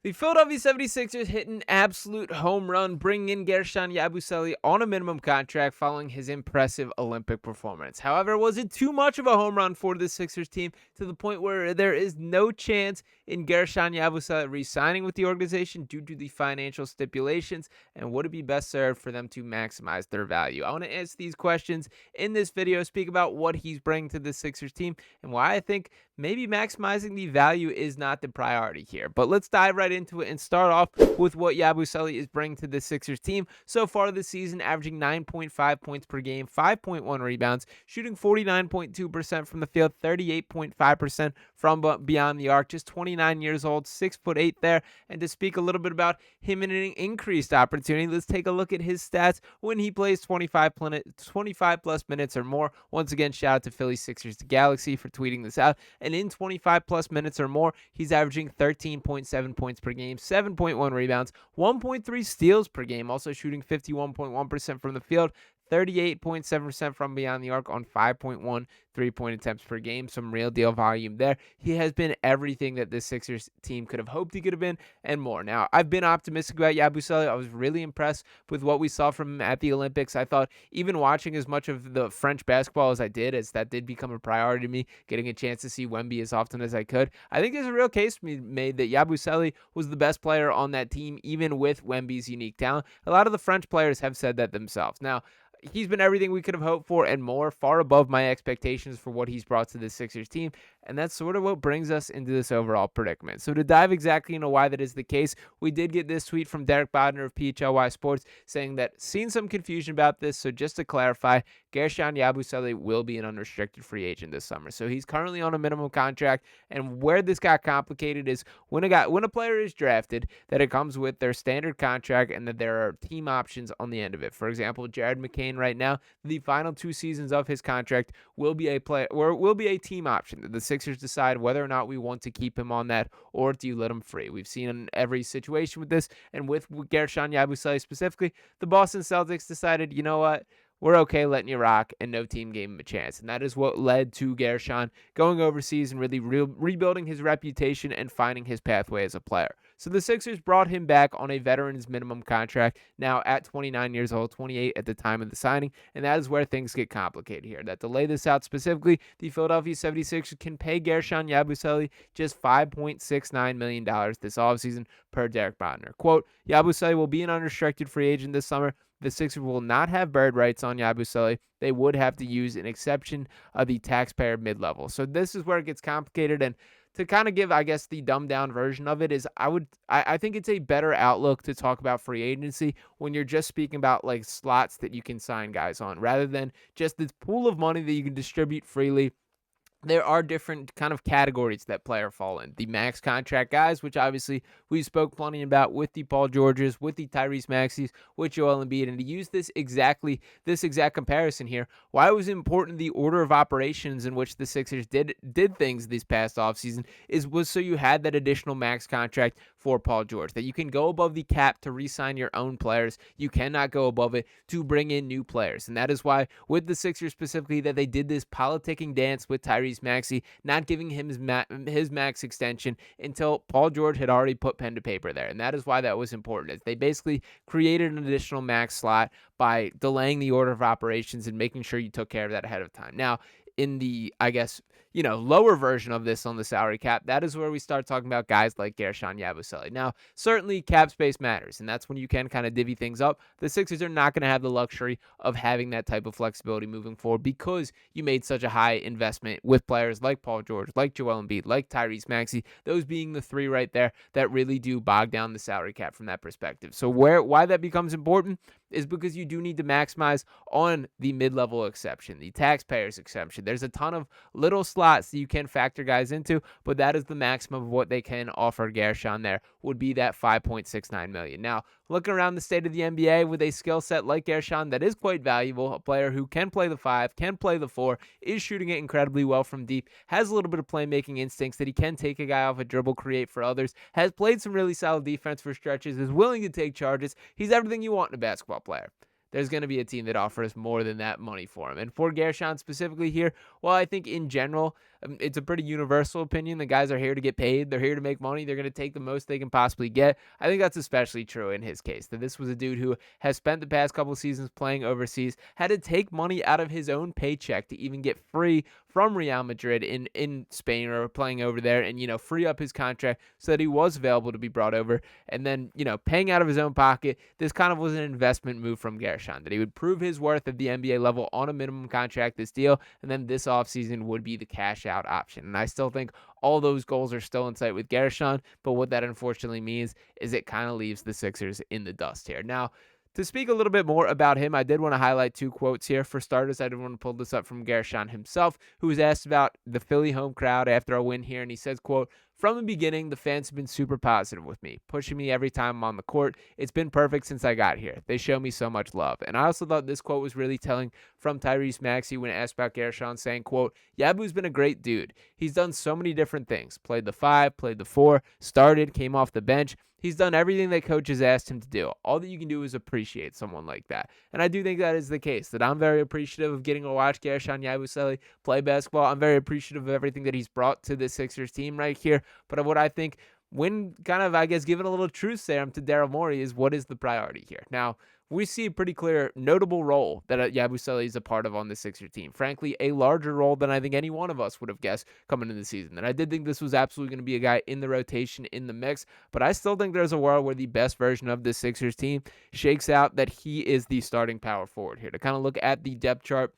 The Philadelphia 76ers hit an absolute home run, bringing in Guerschon Yabusele on a minimum contract following his impressive Olympic performance. However, was it too much of a home run for the Sixers team to the point where there is no chance in Guerschon Yabusele re-signing with the organization due to the financial stipulations? And would it be best served for them to maximize their value? I want to answer these questions in this video, speak about what he's bringing to the Sixers team, and why I think maybe maximizing the value is not the priority here. But let's dive right into it and start off with what Yabusele is bringing to the Sixers team so far this season, averaging 9.5 points per game, 5.1 rebounds, shooting 49.2% from the field, 38.5% from beyond the arc, just 29 years old, 6'8" there. And to speak a little bit about him in an increased opportunity, let's take a look at his stats when he plays 25 plus minutes or more. Once again, shout out to Philly Sixers to Galaxy for tweeting this out. And in 25 plus minutes or more, he's averaging 13.7 points per game, 7.1 rebounds, 1.3 steals per game, also shooting 51.1% from the field, 38.7% from beyond the arc on 5.1 3-point attempts per game. Some real deal volume there. He has been everything that this Sixers team could have hoped he could have been and more. Now, I've been optimistic about Yabusele. I was really impressed with what we saw from him at the Olympics. I thought even watching as much of the French basketball as I did, as that did become a priority to me, getting a chance to see Wemby as often as I could, I think there's a real case to be made that Yabusele was the best player on that team, even with Wemby's unique talent. A lot of the French players have said that themselves. Now, he's been everything we could have hoped for and more, far above my expectations for what he's brought to the Sixers team, and that's sort of what brings us into this overall predicament. So to dive exactly into why that is the case, we did get this tweet from Barnard of PHLY Sports saying that seen some confusion about this, so just to clarify, Guerschon Yabusele will be an unrestricted free agent this summer. So he's currently on a minimum contract, and where this got complicated is when a player is drafted, that it comes with their standard contract and that there are team options on the end of it. For example, McCain right now, the final 2 seasons of his contract will be a team option. The Sixers decide whether or not we want to keep him on that or do you let him free. We've seen in every situation with this, and with Guerschon Yabusele specifically, the Boston Celtics decided, you know what, we're okay letting you rock, and no team gave him a chance. And that is what led to Guerschon going overseas and really rebuilding his reputation and finding his pathway as a player. So the Sixers brought him back on a veteran's minimum contract, now at 29 years old, 28 at the time of the signing, and that is where things get complicated here. That to lay this out specifically, the Philadelphia 76ers can pay Guerschon Yabusele just $5.69 million this offseason per Derek Barnard. Quote, Yabusele will be an unrestricted free agent this summer. The Sixers will not have bird rights on Yabusele. They would have to use an exception of the taxpayer mid-level. So this is where it gets complicated, and to kind of give, I guess, the dumbed down version of it is I think it's a better outlook to talk about free agency when you're just speaking about like slots that you can sign guys on rather than just this pool of money that you can distribute freely. There are different kind of categories that player fall in. The max contract guys, which obviously we spoke plenty about with the Paul Georges, with the Tyrese Maxeys, with Joel Embiid. And to use this exact comparison here, why it was important the order of operations in which the Sixers did things this past offseason was so you had that additional max contract for Paul George, that you can go above the cap to re-sign your own players. You cannot go above it to bring in new players. And that is why with the Sixers specifically that they did this politicking dance with Tyrese Maxey, not giving him his max extension until Paul George had already put pen to paper there. And that is why that was important. They basically created an additional max slot by delaying the order of operations and making sure you took care of that ahead of time. Now, in the, I guess, lower version of this on the salary cap, that is where we start talking about guys like Guerschon Yabusele. Now, certainly cap space matters, and that's when you can kind of divvy things up. The Sixers are not going to have the luxury of having that type of flexibility moving forward because you made such a high investment with players like Paul George, like Joel Embiid, like Tyrese Maxey, those being the 3 right there that really do bog down the salary cap from that perspective. So why that becomes important is because you do need to maximize on the mid-level exception, the taxpayers exception. There's a ton of little slots that you can factor guys into, but that is the maximum of what they can offer Guerschon there, would be that $5.69 million. Now, looking around the state of the NBA with a skill set like Guerschon that is quite valuable, a player who can play the 5, can play the 4, is shooting it incredibly well from deep, has a little bit of playmaking instincts that he can take a guy off a dribble, create for others, has played some really solid defense for stretches, is willing to take charges. He's everything you want in a basketball player. there's going to be a team that offers more than that money for him. And for Guerschon specifically here, well, I think in general, it's a pretty universal opinion. The guys are here to get paid. They're here to make money. They're going to take the most they can possibly get. I think that's especially true in his case, that this was a dude who has spent the past couple seasons playing overseas, had to take money out of his own paycheck to even get free from Real Madrid in Spain or playing over there and, free up his contract so that he was available to be brought over. And then, paying out of his own pocket, this kind of was an investment move from Guerschon, that he would prove his worth at the NBA level on a minimum contract this deal, and then this offseason would be the cash out option. And I still think all those goals are still in sight with Guerschon, but what that unfortunately means is it kind of leaves the Sixers in the dust here. Now, to speak a little bit more about him, I did want to highlight two quotes here. For starters, I did want to pull this up from Guerschon himself, who was asked about the Philly home crowd after a win here, and he says, quote, "From the beginning, the fans have been super positive with me, pushing me every time I'm on the court. It's been perfect since I got here. They show me so much love." And I also thought this quote was really telling from Tyrese Maxey when asked about Guerschon, saying, quote, "Yabu's been a great dude. He's done so many different things. Played the 5, played the 4, started, came off the bench. He's done everything that coaches asked him to do. All that you can do is appreciate someone like that." And I do think that is the case, that I'm very appreciative of getting to watch Guerschon Yabusele play basketball. I'm very appreciative of everything that he's brought to the Sixers team right here. But what I think, when kind of, I guess, giving a little truth serum to Daryl Morey, is what is the priority here? Now, we see a pretty clear, notable role that Yabusele is a part of on the Sixers team. Frankly, a larger role than I think any one of us would have guessed coming into the season. And I did think this was absolutely going to be a guy in the rotation, in the mix. But I still think there's a world where the best version of this Sixers team shakes out that he is the starting power forward here. To kind of look at the depth chart,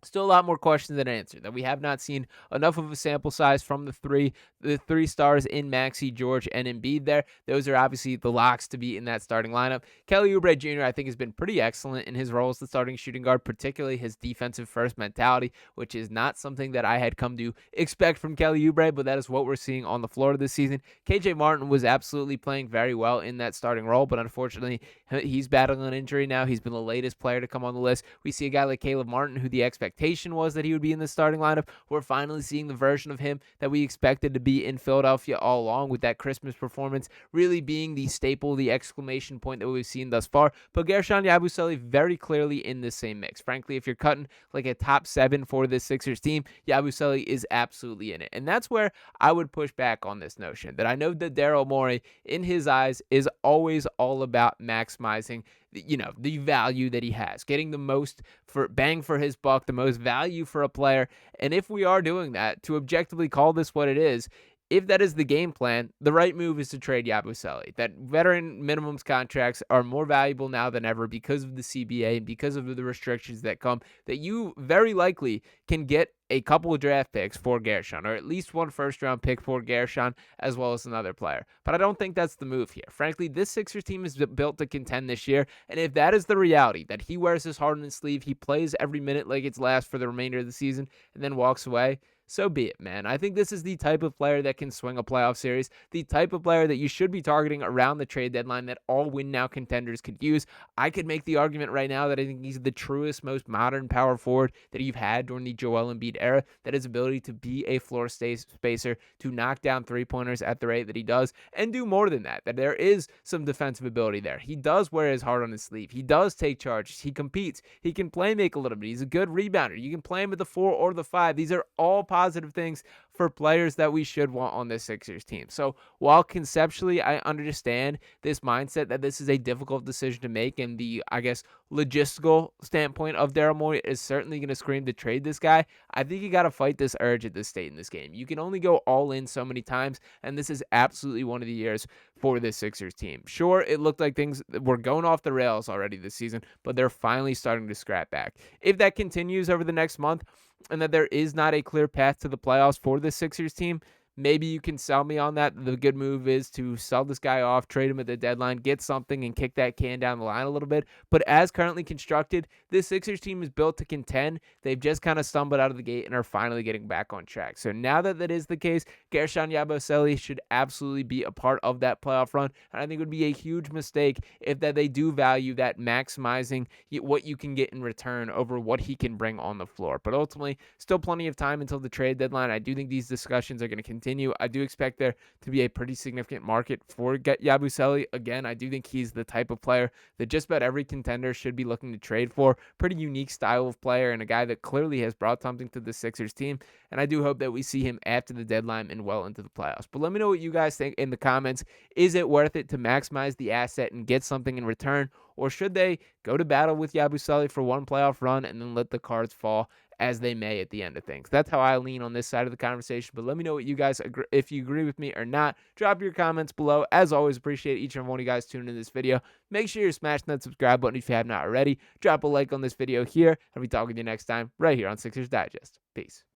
still a lot more questions than answered, that we have not seen enough of a sample size from the three stars in Maxey, George, and Embiid there. Those are obviously the locks to be in that starting lineup. Kelly Oubre Jr., I think, has been pretty excellent in his role as the starting shooting guard, particularly his defensive first mentality, which is not something that I had come to expect from Kelly Oubre, but that is what we're seeing on the floor this season. KJ Martin was absolutely playing very well in that starting role, but unfortunately, he's battling an injury now. He's been the latest player to come on the list. We see a guy like Caleb Martin, who the expectation was that he would be in the starting lineup. We're finally seeing the version of him that we expected to be in Philadelphia all along, with that Christmas performance really being the staple, the exclamation point that we've seen thus far. But Guerschon Yabusele very clearly in this same mix. Frankly, if you're cutting like a top 7 for this Sixers team, Yabusele is absolutely in it. And that's where I would push back on this notion, that I know that Daryl Morey, in his eyes, is always all about maximizing the value that he has, getting the most for bang for his buck, the most value for a player. And if we are doing that, to objectively call this what it is, if that is the game plan, the right move is to trade Yabusele. That veteran minimums contracts are more valuable now than ever because of the CBA and because of the restrictions that come, that you very likely can get a couple of draft picks for Guerschon, or at least one first-round pick for Guerschon, as well as another player. But I don't think that's the move here. Frankly, this Sixers team is built to contend this year, and if that is the reality, that he wears his heart on his sleeve, he plays every minute like it's last for the remainder of the season, and then walks away, so be it, man. I think this is the type of player that can swing a playoff series, the type of player that you should be targeting around the trade deadline, that all win-now contenders could use. I could make the argument right now that I think he's the truest, most modern power forward that you've had during the Joel Embiid era, that his ability to be a floor spacer, to knock down three-pointers at the rate that he does, and do more than that there is some defensive ability there. He does wear his heart on his sleeve. He does take charges. He competes. He can play make a little bit. He's a good rebounder. You can play him at the 4 or the 5. These are all positive things for players that we should want on this Sixers team. So while conceptually I understand this mindset that this is a difficult decision to make, and the, I guess, logistical standpoint of Daryl Morey is certainly going to scream to trade this guy, I think you got to fight this urge at this state in this game. You can only go all in so many times, and this is absolutely one of the years for this Sixers team. Sure, it looked like things were going off the rails already this season, but they're finally starting to scrap back. If that continues over the next month, and that there is not a clear path to the playoffs for the Sixers team, maybe you can sell me on that. The good move is to sell this guy off, trade him at the deadline, get something, and kick that can down the line a little bit. But as currently constructed, this Sixers team is built to contend. They've just kind of stumbled out of the gate and are finally getting back on track. So now that that is the case, Guerschon Yabusele should absolutely be a part of that playoff run. And I think it would be a huge mistake if that they do value that maximizing what you can get in return over what he can bring on the floor. But ultimately, still plenty of time until the trade deadline. I do think these discussions are going to continue. I do expect there to be a pretty significant market for Yabusele. Again, I do think he's the type of player that just about every contender should be looking to trade for. Pretty unique style of player and a guy that clearly has brought something to the Sixers team. And I do hope that we see him after the deadline and well into the playoffs. But let me know what you guys think in the comments. Is it worth it to maximize the asset and get something in return? Or should they go to battle with Yabusele for one playoff run and then let the cards fall as they may at the end of things? That's how I lean on this side of the conversation. But let me know what you guys agree, if you agree with me or not. Drop your comments below. As always, appreciate each and every one of you guys tuning in this video. Make sure you're smashing that subscribe button if you have not already. Drop a like on this video here. I'll be talking to you next time right here on Sixers Digest. Peace.